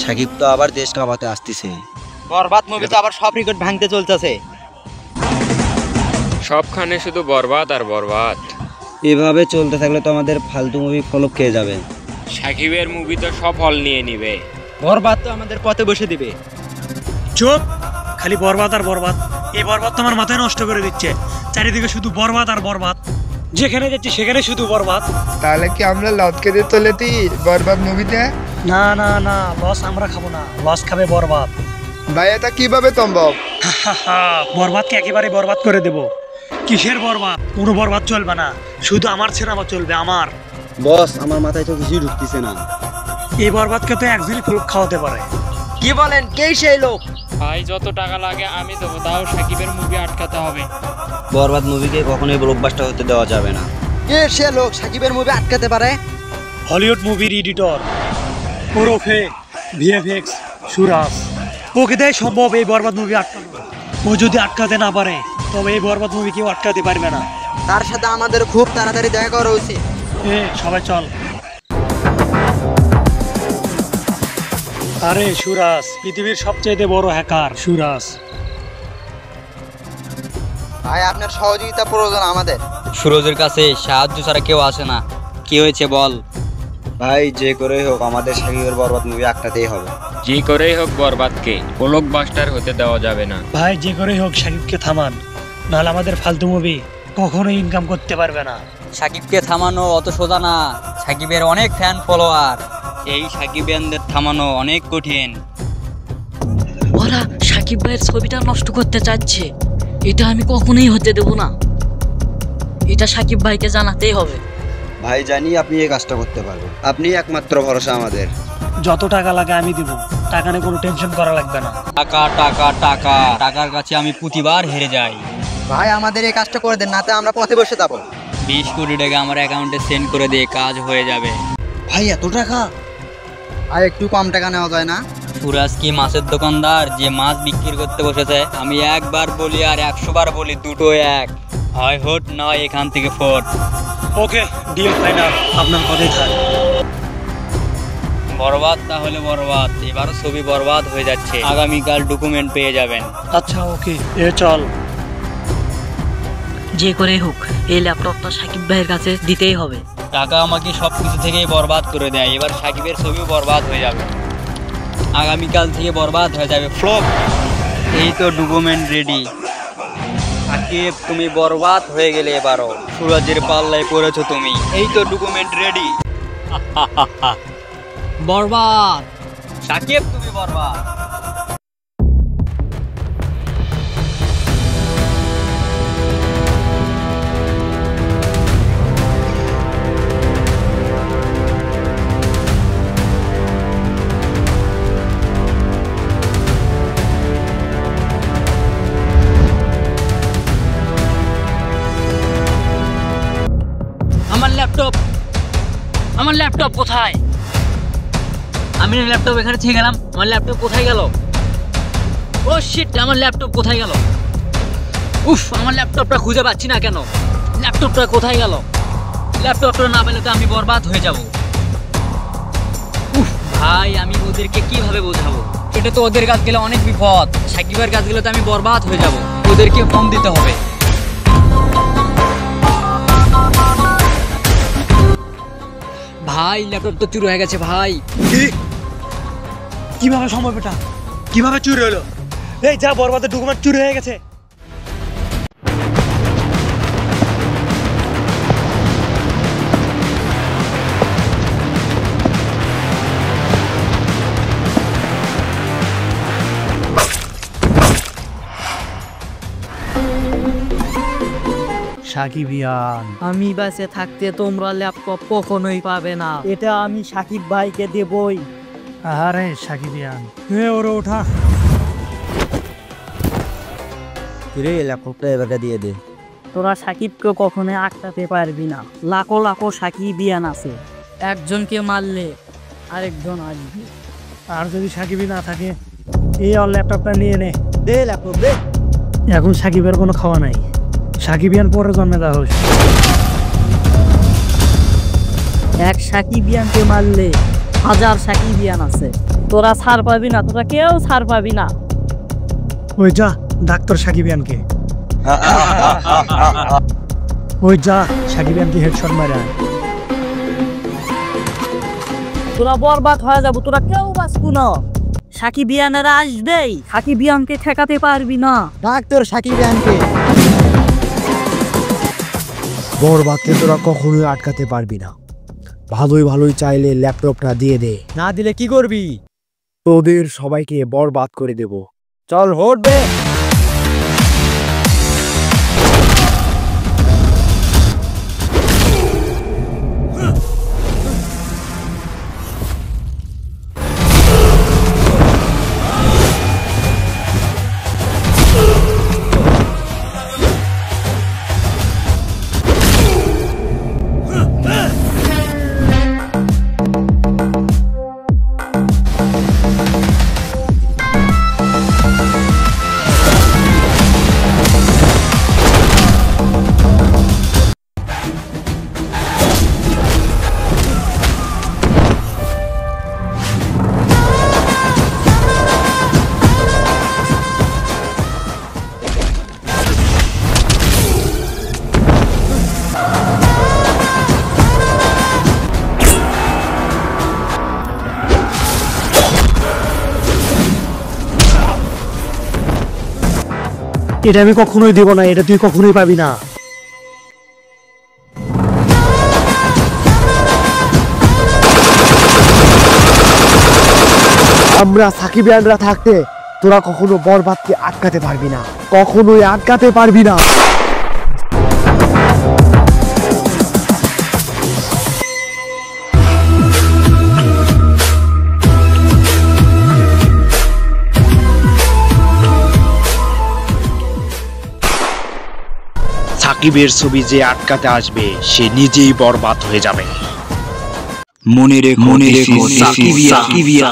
সাকিব তো আবার দেশ কাঁপাতে আসতেছে। বরবাদ মুভি তো আবার সব রেকর্ড ভাঙতে চলতেছে। সবখানে শুধু বরবাদ আর বরবাদ। এভাবে চলতে থাকলে তো আমাদের ফালতু মুভি ফলক খেয়ে যাবে। সাকিবের মুভি তো সব হল নিয়ে নিবে। বরবাদ তো আমাদের পথে বসে দিবে। চুপ, খালি বরবাদ আর বরবাদ। এই বরবাদ তো আমার মাথায় নষ্ট করে দিচ্ছে। চারিদিকে শুধু বরবাদ আর বরবাদ, যেখানে যাচ্ছি সেখানে শুধু বরবাদ। তাহলে কি আমরা লটকে দিয়ে চলেছি বরবাদ মুভিতে? না না না, লস আমরা খাবো না, লস খাবে বরবাদ। ভাই এটা কিভাবে সম্ভব? বরবাদকে একেবারে বরবাদ করে দেব। কিসের বরবাদ? কোনো বরবাদ চলবে না, শুধু আমার সিনেমা চলবে, আমার। বস, আমার মাথায় তো কিছুই ঢুকতেছে না। এই বরবাদকে তো একজনই ফলক খাওয়াতে পারে। কি বলেন, কে সেই লোক? ভাই যত টাকা লাগে আমি দেবো, তাও সাকিবের মুভি আটকাতে হবে। বরবাদ মুভিকে কখনোই ব্লকবাস্টার হতে দেওয়া যাবে না। কে সে লোক সাকিবের মুভি আটকাতে পারে? হলিউড মুভির এডিটর ওরফে ভিএফএক্স সুরাজ। ওকে দেয় সম্ভব এই বরবাদ মুভি আটকানো। ও যদি আটকাতে না পারে তবে এই বরবাদ মুভি কেউ আটকাতে পারবে না। তার সাথে আমাদের খুব তাড়াতাড়ি দেখা করা উচিত। সবাই চল। আরে সুরাজ, পৃথিবীর সবচেয়ে বড় হ্যাকার সুরাজ। ভাই আপনার সহযোগিতা প্রয়োজন আমাদের। সুরজের কাছে সাহায্য ছাড়া কেউ আসে না। কি হয়েছে বল? ভাই যে করেই হোক আমাদের সাকিবের বরবাদ মুভি আটকাতেই হবে। যে করেই হোক বরবাদকে ব্লকবাস্টার হতে দেওয়া যাবে না। ভাই যে করেই হোক সাকিবকে থামান, নাহলে আমাদের ফালতু মুভি কখনোই ইনকাম করতে পারবে না। সাকিবকে থামানো অত সোজা না, সাকিবের অনেক ফ্যান ফলোয়ার। এই সাকিবিয়ানদের থামানো অনেক কঠিন। ওরা সাকিব ভাইয়ের ছবিটা নষ্ট করতে চাচ্ছে, এটা আমি কখনোই হতে দেব না। এটা সাকিব ভাইকে জানাতেই হবে। ভাই জানি আপনি এই কাজটা করতে পারবেন, আপনি একমাত্র ভরসা আমাদের। যত টাকা লাগে আমি দিব, টাকা নিয়ে কোনো টেনশন করা লাগবে না। টাকা টাকা টাকা, টাকার কাছে আমি প্রতিবার হেরে যাই। ভাই আমাদের এই কাজটা করে দেন, নাতে আমরা পথে বসে যাবো। 20 কোটি টাকা আমার অ্যাকাউন্টে সেন্ড করে দিয়ে কাজ হয়ে যাবে। ভাই এত টাকা? আর একটু কম টাকা নেওয়া যায় না? সুরাজ কি মাছের দোকানদার যে মাছ বিক্রি করতে বসেছে? আমি একবার বলি আর 100 বার বলি, দুটো এক হয়। হোট নয় এখান থেকে ফোট। ওকে, ডিল ফাইনাল, আপনার কথাই থাক। বরবাদ তাহলে বরবাদ, এবারও ছবি বরবাদ হয়ে যাচ্ছে। আগামীকাল ডকুমেন্ট পেয়ে যাবেন। আচ্ছা ওকে, চল। যে করে হোক এই ল্যাপটপটা সাকিব ভাইয়ের কাছে দিতেই হবে। টাকা আমাকে সবকিছু থেকেই বরবাদ করে দেয়, এবার সাকিবের ছবিও বরবাদ হয়ে যাবে। আগামীকাল থেকে বরবাদ হয়ে যাবে, ফ্লপ। এই তো ডকুমেন্ট রেডি। সাকিব তুমি বরবাদ হয়ে গেলে এবারও। সুরজের পাল্লায় পড়েছো তুমি। এই তো ডকুমেন্ট রেডি। বরবাদ। সাকিব তুমি বরবাদ। আমার ল্যাপটপ কোথায়? আমি ল্যাপটপ এখানে ছেড়ে গেলাম, আমার ল্যাপটপ কোথায় গেল? ও শিট, আমার ল্যাপটপ কোথায় গেল? উফ, আমার ল্যাপটপটা খুঁজে পাচ্ছি না কেন? ল্যাপটপটা কোথায় গেল? ল্যাপটপটা না পেলে তো আমি বরবাদ হয়ে যাব। উফ ভাই, আমি ওদেরকে কিভাবে বোঝাবো? এটা তো ওদের কাজ গেলে অনেক বিপদ। সাকিবের কাজ গেলে তো আমি বরবাদ হয়ে যাব। ওদেরকে ফোন দিতে হবে। ভাই ল্যাপটপ তো চুরি হয়ে গেছে ভাই। কিভাবে সম্ভব? এটা কিভাবে চুরি হলো? এই যা, বরবাদের ডকুমেন্ট চুরি হয়ে গেছে। সাকিবিয়ান, আমি বাসে থাকতে তোমরা ল্যাপটপ কখনোই পাবে না। এটা আমি সাকিব ভাইকে দেবই। আরে সাকিবিয়ান, ওরে ওঠা। রে ল্যাপটপটা এবারে দিয়ে দে। তোরা সাকিবকে কখনোই আটকাতে পারবি না। লাখো লাখো সাকিবিয়ান আছে, একজনকে মারলে আরেকজন আসবে। আর যদি সাকিবই না থাকে, এই ল্যাপটপটা নিয়ে নে। দে ল্যাপটপ দে। এখন সাকিবের কোনো খাওয়া নাই। সাকিবিয়ান পরে জন্মে দেওয়া হয়েছে। এক সাকিবিয়ানকে মারলে 1000 সাকিবিয়ান আছে, তোরা ছাড় পাবি না, তোরা কেউ ছাড় পাবি না। ওই যা ডাক্তার সাকিবিয়ানকে, ওই যা সাকিবিয়ানকে হেডশট মারে আয়। তোরা বরবাদ হয়ে যাবো, তোরা কেউ বাঁচবো না। সাকিবিয়ানেরা আসবেই, সাকিবিয়ানকে ঠেকাতে পারবি না। ডাক্তার সাকিবিয়ানকে। বরবাদকে তোরা কখনোই আটকাতে পারবি না। ভালোই চাইলে ল্যাপটপটা দিয়ে দে, না দিলে কি করবি? তোদের সবাইকে বরবাদ করে দেব। চল হোট বে। এটা আমি কখনোই দেব না, এটা তুই কখনোই পাবি না। আমরা সাকিবিয়ানরা থাকতে তোরা কখনো বরবাদকে আটকাতে পারবি না, কখনোই আটকাতে পারবি না। সাকিবের ছবি যে আটকাতে আসবে সে নিজেই বরবাদ হয়ে যাবে। মনে রেখো সাকিবিয়া।